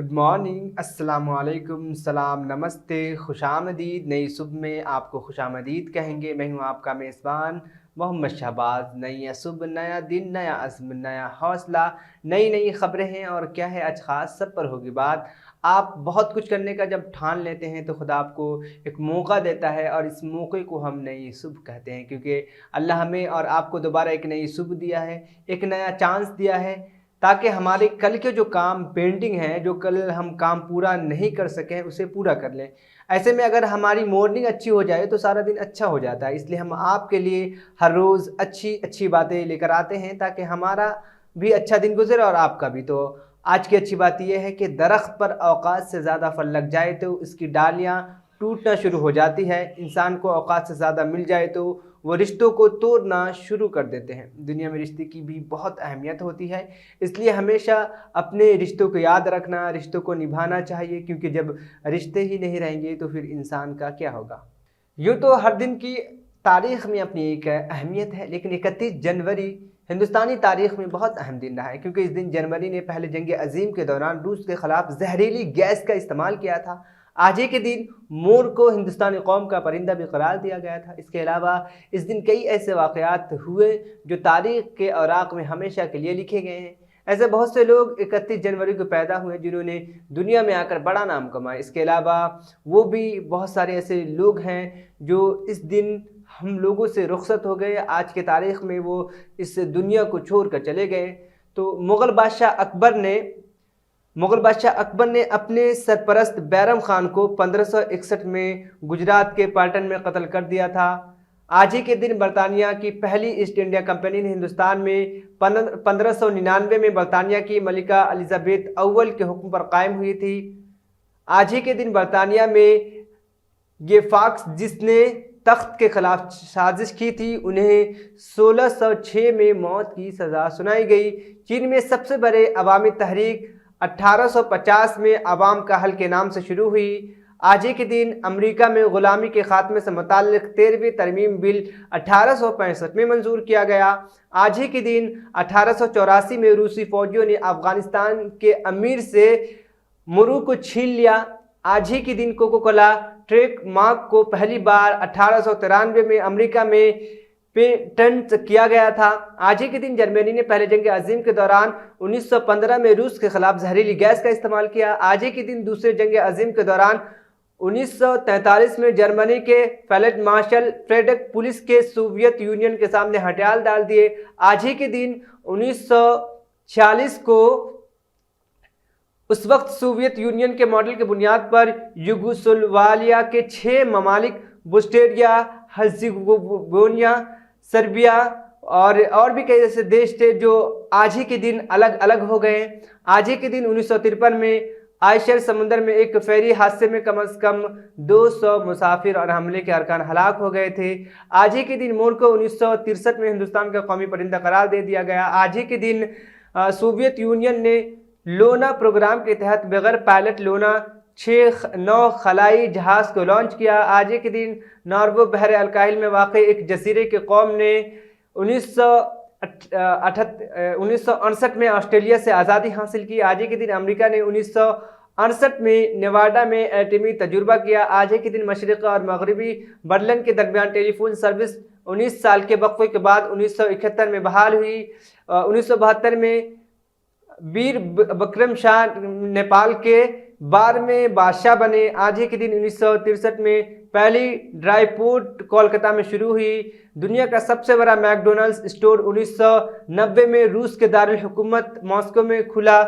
Good morning, अस्सलाम वालेकुम, सलाम, नमस्ते, खुशामदीद। नई सुबह में आपको खुशामदीद कहेंगे। मैं हूँ आपका मेज़बान मोहम्मद शहबाज। नई सुबह, नया दिन, नया अज़्म, नया हौसला, नई नई ख़बरें हैं और क्या है आज ख़ास, सब पर होगी बात। आप बहुत कुछ करने का जब ठान लेते हैं तो खुदा आपको एक मौका देता है और इस मौके को हम नई सुबह कहते हैं, क्योंकि अल्लाह हमें और आपको दोबारा एक नई सुबह दिया है, एक नया चांस दिया है, ताकि हमारे कल के जो काम पेंडिंग हैं, जो कल हम काम पूरा नहीं कर सके हैं, उसे पूरा कर लें। ऐसे में अगर हमारी मॉर्निंग अच्छी हो जाए तो सारा दिन अच्छा हो जाता है। इसलिए हम आपके लिए हर रोज़ अच्छी अच्छी बातें लेकर आते हैं ताकि हमारा भी अच्छा दिन गुजरे और आपका भी। तो आज की अच्छी बात यह है कि दरख्त पर औकात से ज़्यादा फल लग जाए तो इसकी डालियाँ टूटना शुरू हो जाती है। इंसान को औकात से ज़्यादा मिल जाए तो वो रिश्तों को तोड़ना शुरू कर देते हैं। दुनिया में रिश्ते की भी बहुत अहमियत होती है, इसलिए हमेशा अपने रिश्तों को याद रखना, रिश्तों को निभाना चाहिए, क्योंकि जब रिश्ते ही नहीं रहेंगे तो फिर इंसान का क्या होगा। यूँ तो हर दिन की तारीख़ में अपनी एक अहमियत है, लेकिन 31 जनवरी हिंदुस्तानी तारीख़ में बहुत अहम दिन रहा है, क्योंकि इस दिन जनवरी ने पहले जंग अज़ीम के दौरान रूस के ख़िलाफ़ जहरीली गैस का इस्तेमाल किया था। आज ही के दिन मोर को हिंदुस्तानी कौम का परिंदा भी करार दिया गया था। इसके अलावा इस दिन कई ऐसे वाक़यात हुए जो तारीख़ के औराक़ में हमेशा के लिए लिखे गए हैं। ऐसे बहुत से लोग 31 जनवरी को पैदा हुए जिन्होंने दुनिया में आकर बड़ा नाम कमाया। इसके अलावा वो भी बहुत सारे ऐसे लोग हैं जो इस दिन हम लोगों से रुखसत हो गए, आज के तारीख़ में वो इस दुनिया को छोड़ कर चले गए। तो मुग़ल बादशाह अकबर ने अपने सरपरस्त बैरम ख़ान को 1561 में गुजरात के पाटन में कत्ल कर दिया था। आज ही के दिन बरतानिया की पहली ईस्ट इंडिया कंपनी ने हिंदुस्तान में 1599 में बरतानिया की मलिका एलिज़ाबेथ अव्वल के हुक्म पर कायम हुई थी। आज ही के दिन बरतानिया में ये फाक्स जिसने तख्त के खिलाफ साजिश की थी, उन्हें 1606 में मौत की सज़ा सुनाई गई। चीन में सबसे बड़े अवामी तहरीक 1850 में अवाम का हल के नाम से शुरू हुई। आज ही के दिन अमेरिका में ग़ुलामी के ख़ात्मे से मुताल्लिक़ 13वीं तरमीम बिल 1865 में मंजूर किया गया। आज ही के दिन 1884 में रूसी फ़ौजियों ने अफ़गानिस्तान के अमीर से मुरू को छीन लिया। आज ही के दिन कोका कोला ट्रेडमार्क को पहली बार 1893 में अमेरिका में पेटेंट किया गया था। आज ही के दिन जर्मनी ने पहले जंग अज़ीम के दौरान 1915 में रूस के खिलाफ जहरीली गैस का इस्तेमाल किया। आज ही के दिन दूसरे जंग अज़ीम के दौरान 1943 में जर्मनी के फील्ड मार्शल फ्रेडरिक पुलिस के सोवियत यूनियन के सामने हथियार डाल दिए। आज ही के दिन 1946 को उस वक्त सोवियत यूनियन के मॉडल के बुनियाद पर यूगोस्लाविया के 6 ममालिक बुल्गारिया, हर्ज़ेगोविना, सर्बिया और भी कई ऐसे देश थे जो आज ही के दिन अलग अलग हो गए। आज ही के दिन 1953 में आयशर समुद्र में एक फेरी हादसे में कम से कम 200 मुसाफिर और हमले के अरकान हलाक हो गए थे। आज ही के दिन मोर को 1963 में हिंदुस्तान का कौमी परिंदा करार दे दिया गया। आज ही के दिन सोवियत यूनियन ने लोना प्रोग्राम के तहत बगैर पायलट लोना 6-9 खलाई जहाज़ को लॉन्च किया। आज ही के दिन नॉर्वे बहर अलकाहिल में वाक़ एक जजीरे के कौम ने 1968 में ऑस्ट्रेलिया से आज़ादी हासिल की। आज ही के दिन अमेरिका ने 1968 में नेवाडा में एटमी तजुर्बा किया। आज ही के दिन मशरिक़ और मगरबी बर्लिन के दरमियान टेलीफोन सर्विस 19 साल के वक्फे के बाद 1971 में बहाल हुई। 1972 में वीर बकरम शाह नेपाल के 12वें बादशाह बने। आज ही के दिन 1963 में पहली ड्राई पोर्ट कोलकाता में शुरू हुई। दुनिया का सबसे बड़ा मैकडोनल्ड्स स्टोर 1990 में रूस के दारुल हुकूमत मॉस्को में खुला।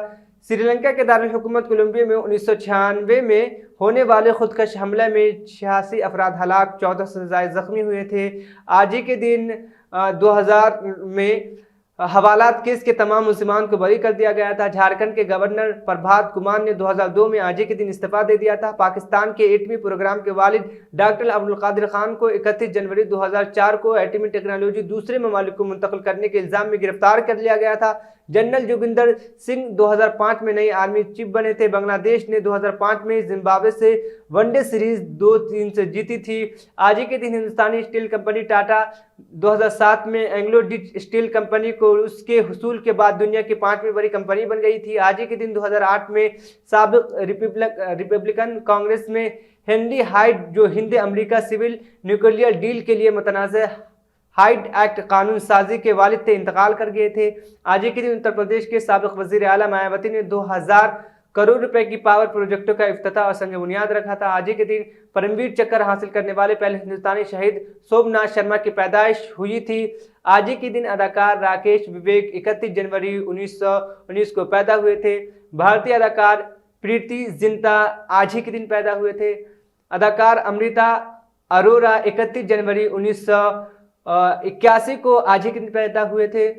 श्रीलंका के दारुल हुकूमत कोलंबिया में 1996 में होने वाले खुदकश हमले में 86 अफराद हलाक, 14 से ज़ायद ज़ख्मी हुए थे। आज ही के दिन 2000 में हवालात केस के तमाम मुल्ज़िमान को बरी कर दिया गया था। झारखंड के गवर्नर प्रभात कुमार ने 2002 में आज ही के दिन इस्तीफा दे दिया था। पाकिस्तान के एटमी प्रोग्राम के वालिद डॉक्टर अब्दुल कादिर खान को 31 जनवरी 2004 को एटमी टेक्नोलॉजी दूसरे ममालिक को मुंतकिल करने के इल्ज़ाम में गिरफ्तार कर लिया गया था। जनरल जोगिंदर सिंह 2005 में नई आर्मी चीफ बने थे। बांग्लादेश ने 2005 में जिम्बाब्वे से वनडे सीरीज 2-3 से जीती थी। आज ही के दिन हिंदुस्तानी स्टील कंपनी टाटा 2007 में एंग्लो डच स्टील कंपनी को اس کے حصول کے بعد دنیا کی 5ویں بڑی کمپنی بن گئی تھی۔ آج ہی کے دن 2008 میں سابق ریپبلکن کانگریس میں ہنری ہائیڈ، جو ہند امریکہ سول نیوکلیئر ڈیل کے لیے متنازع ہائیڈ ایکٹ قانون سازی کے والد تھے، انتقال کر گئے تھے۔ آج ہی کے دن اتر پردیش کے سابق وزیر اعلیٰ مایاوتی نے 2000 کروڑ روپے کی پاور پروجیکٹوں کا افتتاح اور سنگ بنیاد رکھا تھا۔ آج ہی کے دن پرمویر چکر حاصل کرنے والے پہلے ہندوستانی شہید سومناتھ شرما کی پیدائش ہوئی تھی۔ آج ہی کے دن اداکار راکیش وویک 31 جنوری 1919 کو پیدا ہوئے تھے۔ بھارتی اداکار پریتی زنتا آج ہی کے دن پیدا ہوئے تھے۔ اداکار امرتا اروڑا 31 جنوری 1981 کو آج ہی کے دن پیدا ہوئے تھے۔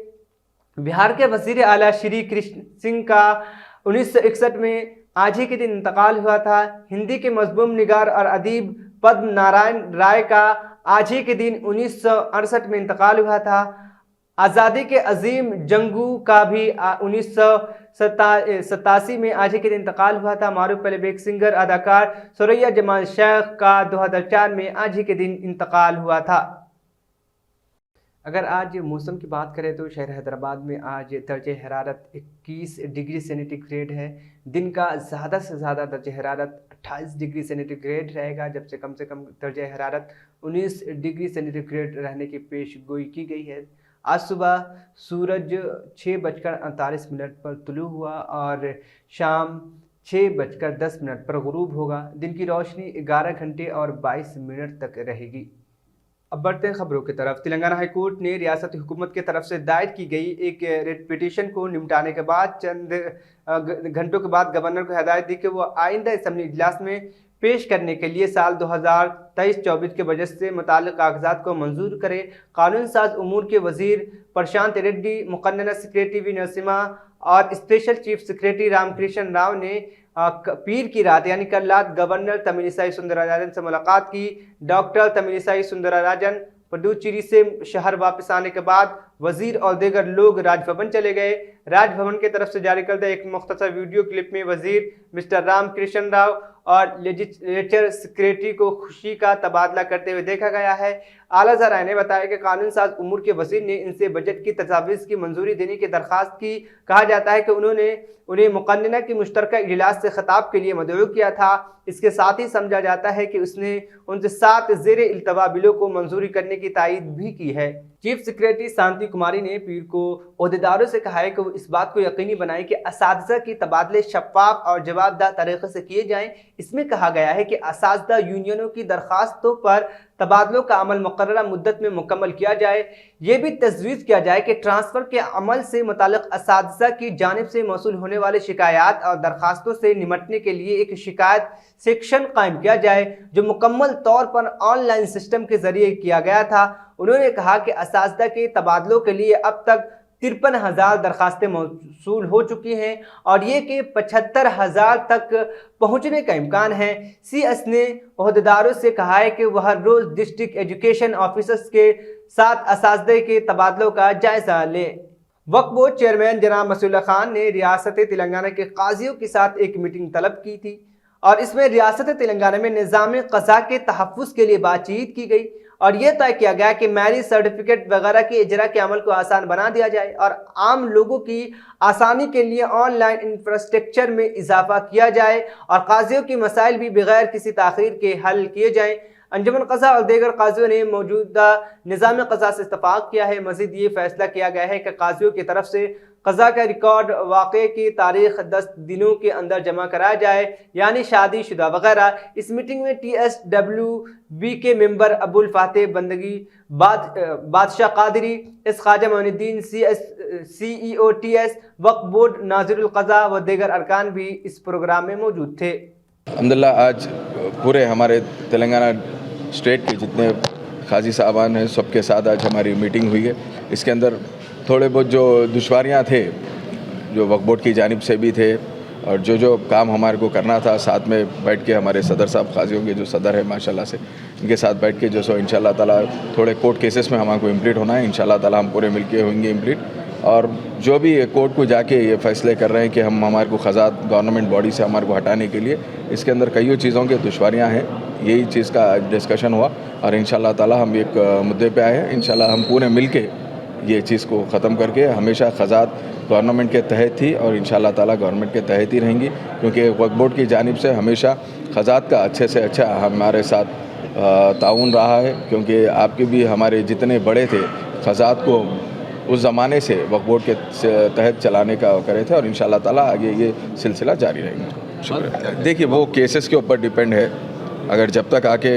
بہار کے وزیر اعلیٰ شری کرشن سنگھ کا 1961 میں آج ہی کے دن انتقال ہوا تھا۔ ہندی کے مضمون نگار اور ادیب پدم نارائن رائے کا آج ہی کے دن 1968 میں انتقال ہوا تھا۔ آزادی کے عظیم جنگجو کا بھی 1987 میں آج ہی کے دن انتقال ہوا تھا۔ معروف پلے بیک سنگر اداکار سوریا جمال شیخ کا 2004 میں آج ہی کے دن انتقال ہوا تھا۔ اگر آج موسم کی بات کریں تو شہر حیدرآباد میں آج درجہ حرارت 21 ڈگری سینٹی گریڈ ہے۔ دن کا زیادہ سے زیادہ درجہ حرارت 28 ڈگری سینٹی گریڈ رہے گا، جب سے کم درجہ حرارت 19 ڈگری سینٹی گریڈ رہنے کی پیش گوئی کی گئی ہے۔ آج صبح سورج 6:48 پر طلوع ہوا اور شام 6:10 پر غروب ہوگا۔ دن کی روشنی 11 گھنٹے اور 22 منٹ تک رہے گی۔ اب بڑھتے ہیں خبروں کی طرف۔ تلنگانہ ہائی کورٹ نے ریاستی حکومت کی طرف سے دائر کی گئی ایک ریٹ پٹیشن کو نمٹانے کے بعد چند گھنٹوں کے بعد گورنر کو ہدایت دی کہ وہ آئندہ اسمبلی اجلاس میں پیش کرنے کے لیے سال 2023-24 کے بجٹ سے متعلق کاغذات کو منظور کرے۔ قانون ساز امور کے وزیر پرشانت ریڈی، مقننہ سیکریٹری وی نرسمہا اور special chief secretary Ram Krishna Rao نے پیر کی رات یعنی کل رات گورنر تملسائی سوندراراجن سے ملاقات کی۔ ڈاکٹر تملسائی سوندراراجن پڈوچیری سے شہر واپس آنے کے بعد وزیر اور دیگر لوگ راج بھون چلے گئے۔ راج بھون کی طرف سے جاری کردہ ایک مختصر ویڈیو کلپ میں وزیر مسٹر رام کرشن راؤ اور لیجسلیچر سیکریٹری کو خوشی کا تبادلہ کرتے ہوئے دیکھا گیا ہے۔ اعلیٰ ذرائع نے بتایا کہ قانون ساز امور کے وزیر نے ان سے بجٹ کی تجاویز کی منظوری دینے کی درخواست کی۔ کہا جاتا ہے کہ انہوں نے انہیں مقننہ کی مشترکہ اجلاس سے خطاب کے لیے مدعو کیا تھا۔ اس کے ساتھ ہی سمجھا جاتا ہے کہ اس نے ان سے 7 زیر التوا بلوں کو منظوری کرنے کی تائید بھی کی ہے۔ چیف سیکریٹری شانتی کماری نے پیر کو عہدیداروں سے کہا ہے کہ وہ اس بات کو یقینی بنائیں کہ اساتذہ کے تبادلے شفاف اور جواب دہ طریقے سے کیے جائیں۔ اس میں کہا گیا ہے کہ اساتذہ یونینوں کی درخواستوں پر تبادلوں کا عمل مقررہ مدت میں مکمل کیا جائے۔ یہ بھی تجویز کیا جائے کہ ٹرانسفر کے عمل سے متعلق اساتذہ کی جانب سے موصول ہونے والے شکایات اور درخواستوں سے نمٹنے کے لیے ایک شکایت سیکشن قائم کیا جائے، جو مکمل طور پر آن لائن سسٹم کے ذریعے کیا گیا تھا۔ انہوں نے کہا کہ اساتذہ کے تبادلوں کے لیے اب تک 53,000 درخواستیں موصول ہو چکی ہیں اور یہ کہ 75,000 تک پہنچنے کا امکان ہے۔ سی ایس نے عہدیداروں سے کہا ہے کہ وہ ہر روز ڈسٹرکٹ ایجوکیشن آفیسرز کے ساتھ اساتذہ کے تبادلوں کا جائزہ لیں۔ وقف بورڈ چیئرمین جناب مسیح اللہ خان نے ریاست تلنگانہ کے قاضیوں کے ساتھ ایک میٹنگ طلب کی تھی اور اس میں ریاست تلنگانہ میں نظام قضا کے تحفظ کے لیے بات چیت کی گئی اور یہ طے کیا گیا کہ میرج سرٹیفکیٹ وغیرہ کے اجرا کے عمل کو آسان بنا دیا جائے اور عام لوگوں کی آسانی کے لیے آن لائن انفراسٹرکچر میں اضافہ کیا جائے اور قاضیوں کی مسائل بھی بغیر کسی تاخیر کے حل کیے جائیں۔ انجمن قضا اور دیگر قاضیوں نے موجودہ نظام قضا سے اتفاق کیا ہے۔ مزید یہ فیصلہ کیا گیا ہے کہ قاضیوں کی طرف سے قضا کا ریکارڈ واقعے کی تاریخ 10 دنوں کے اندر جمع کرایا جائے، یعنی شادی شدہ وغیرہ۔ اس میٹنگ میں TSWB کے ممبر ابو الفاتح بندگی، بادشاہ قادری، اس خواجہ معین الدین، CEO TS، وقف بورڈ ناظر القضاء و دیگر ارکان بھی اس پروگرام میں موجود تھے۔ الحمدللہ آج پورے ہمارے تلنگانہ اسٹیٹ کے جتنے قاضی صاحبان ہیں سب کے ساتھ آج ہماری میٹنگ ہوئی ہے۔ اس کے اندر تھوڑے بہت جو دشواریاں تھے جو وقف بورڈ کی جانب سے بھی تھے اور جو کام ہمارے کو کرنا تھا، ساتھ میں بیٹھ کے ہمارے صدر صاحب قاضیوں کے جو صدر ہے ماشاءاللہ سے، ان کے ساتھ بیٹھ کے جو سو انشاءاللہ تعالیٰ تھوڑے کورٹ کیسز میں ہمارے کو امپلیٹ ہونا ہے، انشاءاللہ تعالیٰ ہم پورے مل کے ہوئیں گے امپلیٹ۔ اور جو بھی کورٹ کو جا کے یہ فیصلے کر رہے ہیں کہ ہمارے کو قضا گورنمنٹ باڈی سے ہمارے کو ہٹانے کے لیے، اس کے اندر کئی چیزوں کے دشواریاں ہیں، یہی چیز کا ڈسکشن ہوا اور انشاءاللہ تعالیٰ ہم ایک مدعے پہ آئے ہیں۔ انشاءاللہ ہم پورے مل کے یہ چیز کو ختم کر کے ہمیشہ خزات گورنمنٹ کے تحت تھی اور انشاءاللہ تعالیٰ گورنمنٹ کے تحت ہی رہیں گی، کیونکہ وقف بورڈ کی جانب سے ہمیشہ خزات کا اچھے سے اچھا ہمارے ساتھ تعاون رہا ہے، کیونکہ آپ کے بھی ہمارے جتنے بڑے تھے خزات کو اس زمانے سے وقف بورڈ کے تحت چلانے کا کرے تھے، اور انشاءاللہ تعالیٰ آگے یہ سلسلہ جاری رہے گا۔ شکریہ۔ دیکھیے وہ کیسز کے اوپر ڈیپینڈ ہے، اگر جب تک آ کے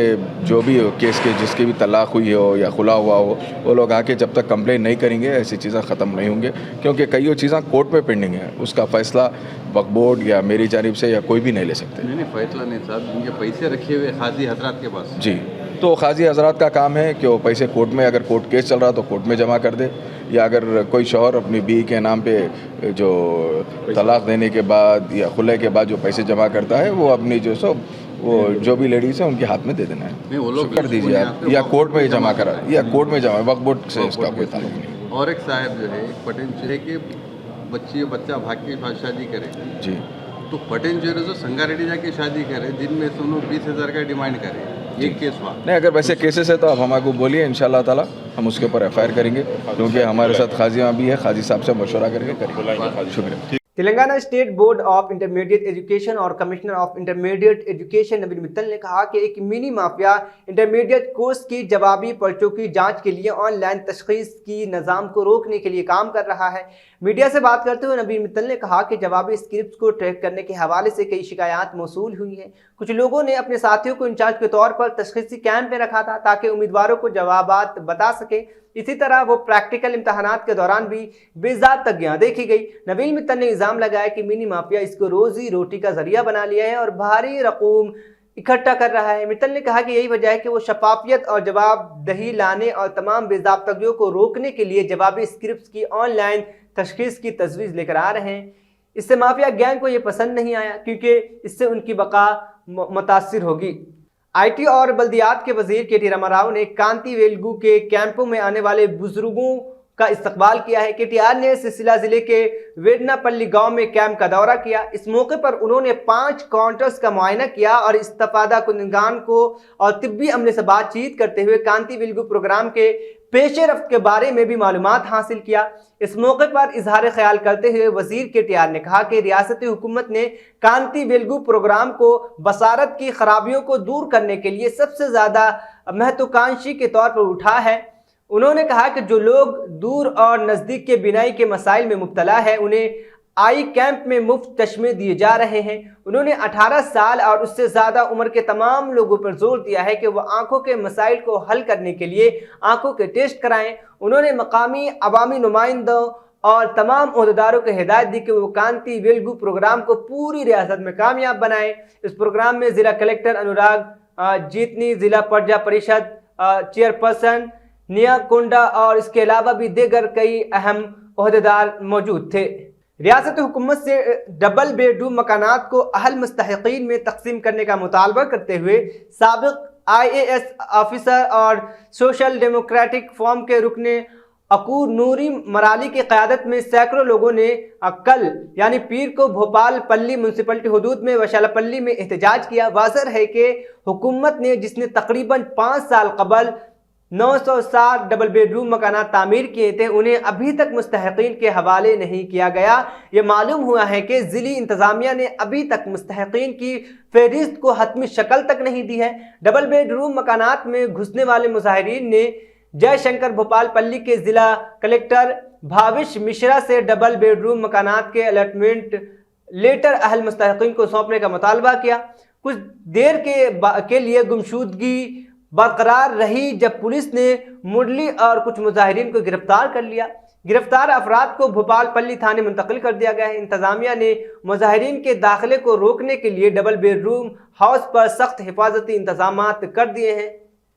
جو بھی کیس کے جس کی بھی طلاق ہوئی ہو یا خلا ہوا ہو، وہ لوگ آ کے جب تک کمپلین نہیں کریں گے ایسی چیزیں ختم نہیں ہوں گے، کیونکہ کئی چیزیں کورٹ میں پینڈنگ ہیں، اس کا فیصلہ وقف بورڈ یا میری جانب سے یا کوئی بھی نہیں لے سکتے۔ نہیں فیصلہ نہیں صاحب، ان کے پیسے رکھے ہوئے قاضی حضرات کے پاس۔ جی، تو قاضی حضرات کا کام ہے کہ وہ پیسے کورٹ میں، اگر کورٹ کیس چل رہا تو کورٹ میں جمع کر دے، یا اگر کوئی شوہر اپنی بیوی کے نام پہ جو طلاق دینے کے بعد یا خلے کے بعد جو پیسے جمع کرتا ہے وہ اپنی وہ جو بھی لیڈیز ہیں ان کے ہاتھ میں دے دینا ہے، وہ لوگ کر دیجیے آپ، یا کورٹ میں جمع کرا، یا کورٹ میں جمع، وقف بورڈ سے اس کا کوئی تعلق نہیں۔ اور ایک صاحب جو ہے پٹن ہے کہ بچہ بھاگ کے شادی کرے، جی، تو پٹن جو ہے سنگا ریڈی جا کے شادی کرے، دن میں سنو 20,000 کا ڈیمانڈ کرے، یہ کیس ہوا نہیں اگر ویسے کیسز ہے تو آپ ہمارے کو بولیے، انشاءاللہ تعالیٰ ہم اس کے اوپر ایف آئی آر کریں گے، کیونکہ ہمارے ساتھ قاضیاں بھی ہے، قاضی صاحب سے مشورہ کر کے کریں گے۔ شکریہ۔ Telangana state board of intermediate education اور کمشنر آف انٹرمیڈیٹ ایجوکیشن نبیل متل نے کہا کہ ایک منی مافیا انٹرمیڈیٹ کورس کی جوابی پرچوں کی جانچ کے لیے آن لائن تشخیص کی نظام کو روکنے کے لیے کام کر رہا ہے۔ میڈیا سے بات کرتے ہوئے نبیل متل نے کہا کہ جوابی اسکرپٹس کو ٹریک کرنے کے حوالے سے کئی شکایات موصول ہوئی ہیں۔ کچھ لوگوں نے اپنے ساتھیوں کو انچارج کے طور پر تشخیصی کیمپ میں رکھا تھا تاکہ امیدواروں کو جوابات بتا سکیں۔ اسی طرح وہ پریکٹیکل امتحانات کے دوران بھی بے ضابطگیاں دیکھی گئی۔ نبیل متل نے الزام لگایا کہ منی مافیا اس کو روزی روٹی کا ذریعہ بنا لیا ہے اور بھاری رقوم اکٹھا کر رہا ہے۔ متل نے کہا کہ یہی وجہ ہے کہ وہ شفافیت اور جواب دہی لانے اور تمام بے ضابطگیوں کو روکنے کے لیے جوابی اسکرپٹس کی آن لائن تشخیص کی تجویز لے کر آ رہے ہیں۔ اس سے مافیا گینگ کو یہ پسند نہیں آیا کیونکہ اس سے ان کی بقا متاثر ہوگی۔ آئی ٹی اور بلدیات کے وزیر کے ٹی راما راؤ نے کانتی ویلگو کے کیمپوں میں آنے والے بزرگوں کا استقبال کیا ہے۔ کے ٹی آر نے سلسلہ ضلع کے ویڈنا پلی گاؤں میں کیمپ کا دورہ کیا۔ اس موقع پر انہوں نے 5 کاؤنٹرز کا معائنہ کیا اور استفادہ کنندگان کو اور طبی عملے سے بات چیت کرتے ہوئے کانتی ویلگو پروگرام کے پیش رفت کے بارے میں بھی معلومات حاصل کیا۔ اس موقع پر اظہار خیال کرتے ہوئے وزیر کے ٹی آر نے کہا کہ ریاستی حکومت نے کانتی ویلگو پروگرام کو بصارت کی خرابیوں کو دور کرنے کے لیے سب سے زیادہ مہتواکانشی کے طور پر اٹھا ہے۔ انہوں نے کہا کہ جو لوگ دور اور نزدیک کے بینائی کے مسائل میں مبتلا ہے انہیں آئی کیمپ میں مفت چشمے دیے جا رہے ہیں۔ انہوں نے 18 سال اور اس سے زیادہ عمر کے تمام لوگوں پر زور دیا ہے کہ وہ آنکھوں کے مسائل کو حل کرنے کے لیے آنکھوں کے ٹیسٹ کرائیں۔ انہوں نے مقامی عوامی نمائندوں اور تمام عہدیداروں کو ہدایت دی کہ وہ کانتی ویلگو پروگرام کو پوری ریاست میں کامیاب بنائیں۔ اس پروگرام میں ضلع کلکٹر انوراگ جیتنی، ضلع پرجا پریشد چیئرپرسن نیا کونڈا اور اس کے علاوہ بھی دیگر کئی اہم عہدیدار موجود تھے۔ ریاست حکومت سے ڈبل بیڈ روم مکانات کو اہل مستحقین میں تقسیم کرنے کا مطالبہ کرتے ہوئے سابق آئی اے ایس آفیسر اور سوشل ڈیموکریٹک فورم کے رکن عقور نوری مرالی کی قیادت میں سینکڑوں لوگوں نے کل یعنی پیر کو بھوپال پلی میونسپلٹی حدود میں وشالا پلی میں احتجاج کیا۔ واضح ہے کہ حکومت نے جس نے تقریباً 5 سال قبل 960 ڈبل بیڈ روم مکانات تعمیر کیے تھے انہیں ابھی تک مستحقین کے حوالے نہیں کیا گیا۔ یہ معلوم ہوا ہے کہ ضلعی انتظامیہ نے ابھی تک مستحقین کی فہرست کو حتمی شکل تک نہیں دی ہے۔ ڈبل بیڈ روم مکانات میں گھسنے والے مظاہرین نے جے شنکر بھوپال پلی کے ضلع کلکٹر بھاوش مشرا سے ڈبل بیڈ روم مکانات کے الاٹمنٹ لیٹر اہل مستحقین کو سونپنے کا مطالبہ کیا۔ کچھ دیر کے لیے گمشدگی برقرار رہی جب پولیس نے مڈلی اور کچھ مظاہرین کو گرفتار کر لیا۔ گرفتار افراد کو بھوپال پلی تھانے منتقل کر دیا گیا ہے۔ انتظامیہ نے مظاہرین کے داخلے کو روکنے کے لیے ڈبل بیڈ روم ہاؤس پر سخت حفاظتی انتظامات کر دیے ہیں۔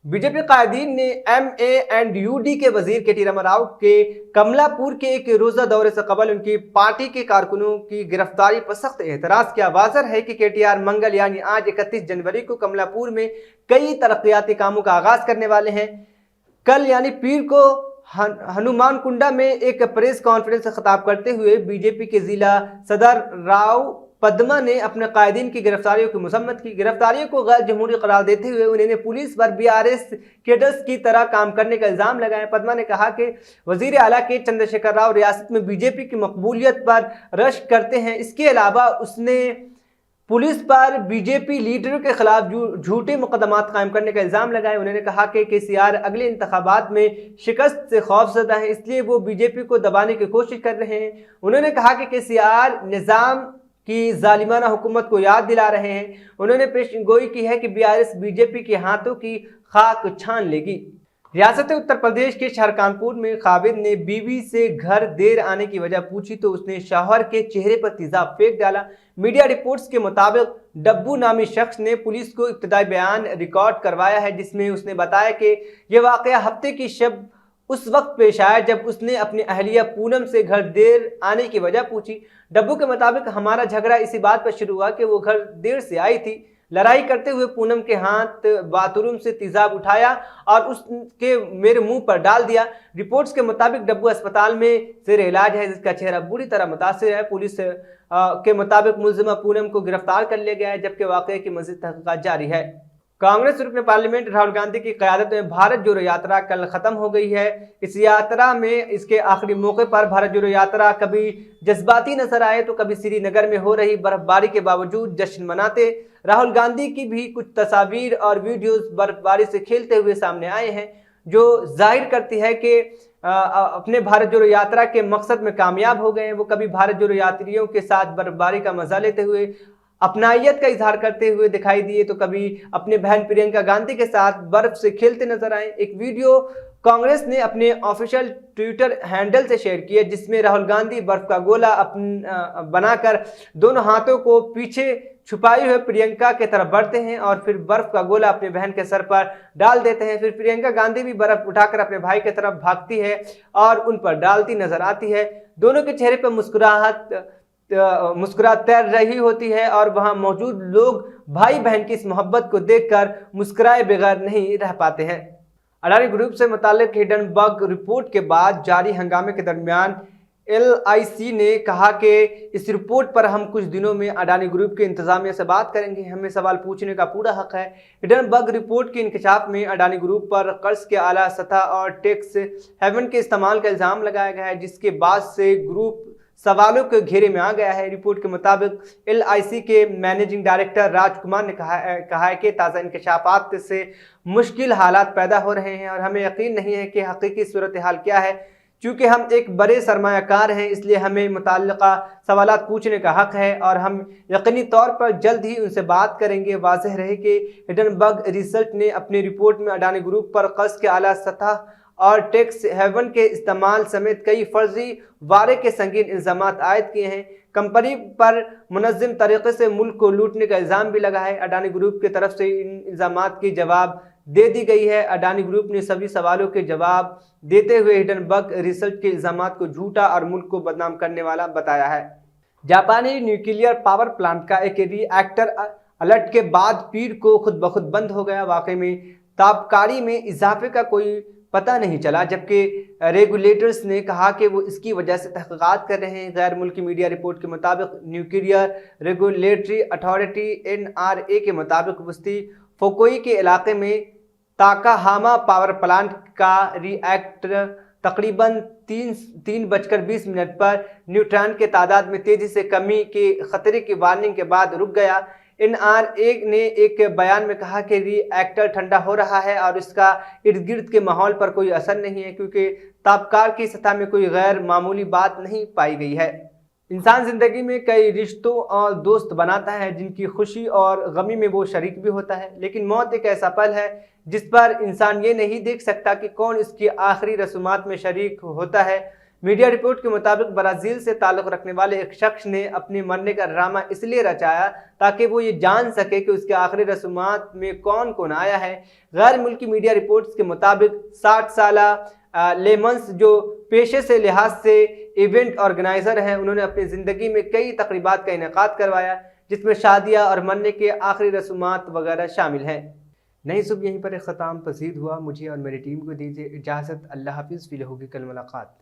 بی جے پی قائدین نے M A and U D کے وزیر کے ٹی راما راؤ کے کملا پور کے ایک روزہ دورے سے قبل ان کی پارٹی کے کارکنوں کی گرفتاری پر سخت اعتراض کیا۔ واضح ہے کہ کے ٹی آر منگل یعنی آج 31 جنوری کو کملا پور میں کئی ترقیاتی کاموں کا آغاز کرنے والے ہیں۔ کل یعنی پیر کو ہنومان کنڈا میں ایک پریس کانفرنس سے خطاب کرتے ہوئے بی جے پی کے ضلع صدر راؤ पद्मा ने अपने कायदीन की गिरफ्तारियों की मसम्मत की। गिरफ्तारियों को गैर जमहूरी करार देते हुए उन्होंने पुलिस पर बीआरएस कैडर्स की तरह काम करने का इल्ज़ाम लगाया। पद्मा ने कहा कि वजीर आला के चंद्रशेखर राव रियासत में बीजेपी की मकबूलियत पर रश्क करते हैं। इसके अलावा उसने पुलिस पर बीजेपी लीडरों के खिलाफ झूठे मुकदमात कायम करने का इल्ज़ाम लगाया। उन्होंने कहा कि केसीआर अगले इंतखाबात में शिकस्त से खौफजदा है, इसलिए वो बीजेपी को दबाने की कोशिश कर रहे हैं। उन्होंने कहा कि केसीआर निज़ाम की जालिमाना हुकूमत को याद दिला रहे हैं। उन्होंने पेशगोई की है कि बीआरएस बीजेपी के हाथों की खाक छान लेगी। रियासत उत्तर प्रदेश के शहर कानपुर में खाविद ने बीवी से घर देर आने की वजह पूछी तो उसने शौहर के चेहरे पर तेजाब फेंक डाला। मीडिया रिपोर्ट्स के मुताबिक डब्बू नामी शख्स ने पुलिस को इब्तदाई बयान रिकॉर्ड करवाया है, जिसमें उसने बताया कि यह वाकया हफ्ते की शब उस वक्त पेश आया जब उसने अपनी अहलिया पूनम से घर देर आने की वजह पूछी। डब्बू के मुताबिक हमारा झगड़ा इसी बात पर शुरू हुआ कि वो घर देर से आई थी। लड़ाई करते हुए पूनम के हाथ बाथरूम से तेजाब उठाया और उसके मेरे मुंह पर डाल दिया। रिपोर्ट्स के मुताबिक डब्बू अस्पताल में जेर इलाज है, जिसका चेहरा बुरी तरह मुतासिर है। पुलिस के मुताबिक मुलजिमा पूनम को गिरफ्तार कर लिया गया है, जबकि वाक़ये की मज़ीद तहक़ीक़ात जारी है। कांग्रेस रुकन पार्लियामेंट राहुल गांधी की क़यादत में भारत जोड़ो यात्रा कल ख़त्म हो गई है। इस यात्रा में इसके आखिरी मौके पर भारत जोड़ो यात्रा कभी जज्बाती नजर आए तो कभी श्रीनगर में हो रही बर्फबारी के बावजूद जश्न मनाते। राहुल गांधी की भी कुछ तस्वीर और वीडियोस बर्फबारी से खेलते हुए सामने आए हैं, जो जाहिर करती है कि अपने भारत जोड़ो यात्रा के मकसद में कामयाब हो गए हैं। वो कभी भारत जोड़ो यात्रियों के साथ बर्फबारी का मजा लेते हुए अपनाइयत का इजहार करते हुए दिखाई दिए तो कभी अपने बहन प्रियंका गांधी के साथ बर्फ से खेलते नजर आए। एक वीडियो कांग्रेस ने अपने ऑफिशियल ट्विटर हैंडल से शेयर किया, जिसमें राहुल गांधी बर्फ का गोला बनाकर दोनों हाथों को पीछे छुपाए हुए प्रियंका की तरफ बढ़ते हैं और फिर बर्फ का गोला अपने बहन के सर पर डाल देते हैं। फिर प्रियंका गांधी भी बर्फ उठाकर अपने भाई की तरफ भागती है और उन पर डालती नजर आती है। दोनों के चेहरे पर मुस्कुराहट तैर रही होती है और वहां मौजूद लोग भाई बहन की इस मोहब्बत को देखकर मुस्कुराए बगैर नहीं रह पाते हैं। अडानी ग्रुप से मुताल्लिक हिडनबर्ग रिपोर्ट के बाद जारी हंगामे के दरमियान LIC ने कहा कि इस रिपोर्ट पर हम कुछ दिनों में अडानी ग्रुप के इंतजामिया से बात करेंगे, हमें सवाल पूछने का पूरा हक है। हिडनबर्ग रिपोर्ट के इंकशाफ में अडानी ग्रुप पर कर्ज के आला सतह और टैक्स हेवन के इस्तेमाल का इल्ज़ाम लगाया गया है, जिसके बाद से ग्रुप सवालों के घेरे में आ गया है। रिपोर्ट के मुताबिक LIC के मैनेजिंग डायरेक्टर राजकुमार ने कहा है कि ताज़ा इंकशाफात से मुश्किल हालात पैदा हो रहे हैं और हमें यकीन नहीं है कि हकीकी सूरत हाल क्या है। चूँकि हम एक बड़े सरमायाकार हैं, इसलिए हमें मुताल्लिका सवालात पूछने का हक है और हम यकीनी तौर पर जल्द ही उनसे बात करेंगे। वाज़ेह रहे कि हिडनबर्ग रिसर्च ने अपनी रिपोर्ट में अडानी ग्रुप पर कर्ज के आला सतह और टैक्स हेवन के इस्तेमाल समेत कई फर्जी वारे के संगीन इल्ज़ामात आयद किए हैं। कंपनी पर मुनज़्ज़म तरीके से मुल्क को लूटने का इल्ज़ाम भी लगा है। अडानी ग्रुप की तरफ से इन इल्ज़ामात की जवाब दे दी गई है। अडानी ग्रुप ने सभी सवालों के जवाब देते हुए हिडनबर्ग रिसर्च के इल्ज़ामात को झूठा और मुल्क को बदनाम करने वाला बताया है। जापानी न्यूक्लियर पावर प्लांट का एक रिएक्टर अलर्ट के बाद पीर को खुद ब खुद बंद हो गया। वाकई में ताबकारी में इजाफे का कोई पता नहीं चला, जबकि रेगुलेटर्स ने कहा कि वो इसकी वजह से तहक़ीक़ात कर रहे हैं। गैर मुल्की मीडिया रिपोर्ट के मुताबिक न्यूक्लियर रेगुलेटरी अथॉरिटी NRA के मुताबिक वस्ती फुकुई के इलाके में ताकाहामा पावर प्लांट का रिएक्टर तकरीबन 3:20 पर न्यूट्रॉन के तादाद में तेज़ी से कमी के खतरे की वार्निंग के बाद रुक गया। NRA ने एक बयान में कहा कि रिएक्टर ठंडा हो रहा है और इसका इर्द गिर्द के माहौल पर कोई असर नहीं है, क्योंकि तापकार की सतह में कोई गैर मामूली बात नहीं पाई गई है। इंसान ज़िंदगी में कई रिश्तों और दोस्त बनाता है, जिनकी खुशी और गमी में वो शरीक भी होता है, लेकिन मौत एक ऐसा पल है जिस पर इंसान ये नहीं देख सकता कि कौन इसकी आखिरी रसूमात में शरीक होता है। मीडिया रिपोर्ट के मुताबिक ब्राज़ील से ताल्लुक़ रखने वाले एक शख्स ने अपने मरने का ड्रामा इसलिए रचाया ताकि वो ये जान सके कि उसके आखिरी रसूमात में कौन कौन आया है। गैर मुल्की मीडिया रिपोर्ट्स के मुताबिक 60 साला लेमंस, जो पेशे से लिहाज से इवेंट ऑर्गेनाइज़र हैं, उन्होंने अपनी ज़िंदगी में कई तकरीबात का इनेकाद करवाया, जिसमें शादियाँ और मरने के आखिरी रसूमात वगैरह शामिल हैं। नई सुबह यहीं पर ख़त्म पसीद हुआ। मुझे और मेरी टीम को दीजिए इजाज़त। अल्लाह हाफ़िज़। फ़िर होगी कल मुलाकात।